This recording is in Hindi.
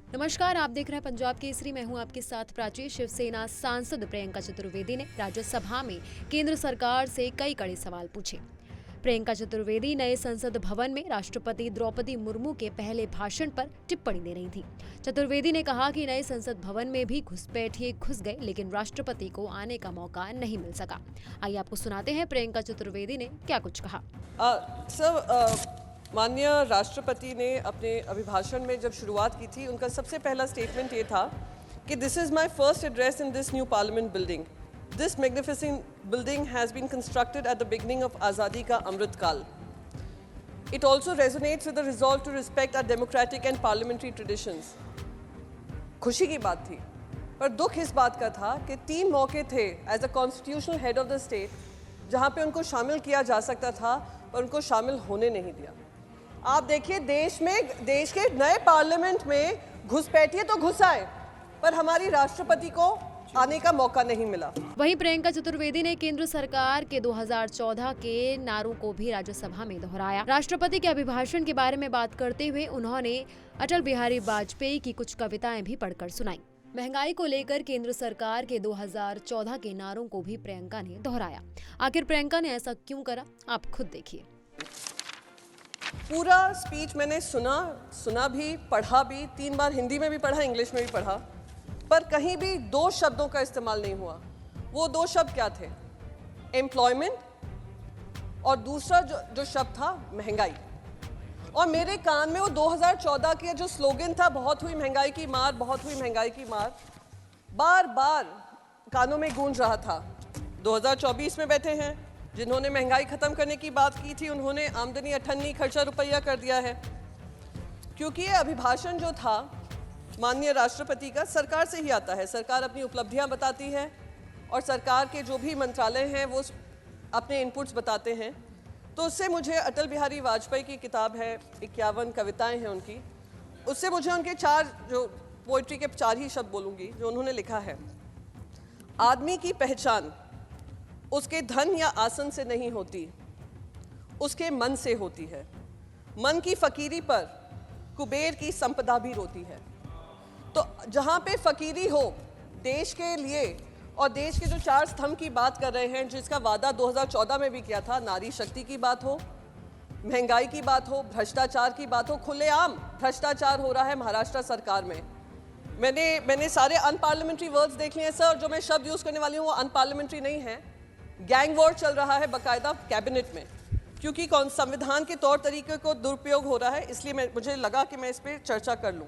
नमस्कार, आप देख रहे हैं पंजाब केसरी। मैं हूं आपके साथ प्राची। शिवसेना सांसद प्रियंका चतुर्वेदी ने राज्यसभा में केंद्र सरकार से कई कड़े सवाल पूछे। प्रियंका चतुर्वेदी नए संसद भवन में राष्ट्रपति द्रौपदी मुर्मू के पहले भाषण पर टिप्पणी दे रही थी। चतुर्वेदी ने कहा कि नए संसद भवन में भी घुसपैठिए घुस गए, लेकिन राष्ट्रपति को आने का मौका नहीं मिल सका। आइए आपको सुनाते हैं प्रियंका चतुर्वेदी ने क्या कुछ कहा। माननीय राष्ट्रपति ने अपने अभिभाषण में जब शुरुआत की थी, उनका सबसे पहला स्टेटमेंट ये था कि this is my first address in this new parliament building. This magnificent building has been constructed at the beginning of Azadi ka Amrit Kaal. It also resonates with the resolve to respect our democratic and parliamentary traditions. खुशी की बात थी, पर दुख इस बात का था कि 3 मौके थे as a constitutional head of the state जहाँ पे उनको शामिल किया जा सकता था, पर उनको शामिल होने नहीं दिया। आप देखिए, देश के नए पार्लियामेंट में घुसपैठिए तो घुस आए, पर हमारी राष्ट्रपति को आने का मौका नहीं मिला। वहीं प्रियंका चतुर्वेदी ने केंद्र सरकार के 2014 के नारों को भी राज्यसभा में दोहराया। राष्ट्रपति के अभिभाषण के बारे में बात करते हुए उन्होंने अटल बिहारी वाजपेयी की कुछ कविताएं भी पढ़कर सुनाई। महंगाई को लेकर केंद्र सरकार के 2014 के नारों को भी प्रियंका ने दोहराया। आखिर प्रियंका ने ऐसा क्यों करा, आप खुद देखिए। पूरा स्पीच मैंने सुना भी, पढ़ा भी, 3 बार हिंदी में भी पढ़ा, इंग्लिश में भी पढ़ा, पर कहीं भी 2 शब्दों का इस्तेमाल नहीं हुआ। वो 2 शब्द क्या थे? एम्प्लॉयमेंट और दूसरा जो शब्द था महंगाई। और मेरे कान में वो 2014 के जो स्लोगन था, बहुत हुई महंगाई की मार, बहुत हुई महंगाई की मार, बार बार कानों में गूंज रहा था। 2024 में बैठे हैं, जिन्होंने महंगाई खत्म करने की बात की थी, उन्होंने आमदनी अठन्नी खर्चा रुपया कर दिया है। क्योंकि ये अभिभाषण जो था माननीय राष्ट्रपति का, सरकार से ही आता है। सरकार अपनी उपलब्धियां बताती है और सरकार के जो भी मंत्रालय हैं वो अपने इनपुट्स बताते हैं। तो उससे मुझे अटल बिहारी वाजपेयी की किताब है, 51 कविताएं हैं उनकी, उससे मुझे उनके 4 जो पोइट्री के 4 ही शब्द बोलूँगी जो उन्होंने लिखा है। आदमी की पहचान उसके धन या आसन से नहीं होती, उसके मन से होती है। मन की फकीरी पर कुबेर की संपदा भी रोती है। तो जहाँ पे फकीरी हो देश के लिए, और देश के जो 4 स्तंभ की बात कर रहे हैं, जिसका वादा 2014 में भी किया था, नारी शक्ति की बात हो, महंगाई की बात हो, भ्रष्टाचार की बात हो। खुलेआम भ्रष्टाचार हो रहा है महाराष्ट्र सरकार में। मैंने सारे अनपार्लियामेंट्री वर्ड्स देख लिए हैं सर, जो मैं शब्द यूज़ करने वाली हूँ वो अनपार्लियामेंट्री नहीं है। गैंग वॉर चल रहा है बाकायदा कैबिनेट में, क्योंकि संविधान के तौर तरीके को दुरुपयोग हो रहा है। इसलिए मुझे लगा कि मैं इस पर चर्चा कर लूँ।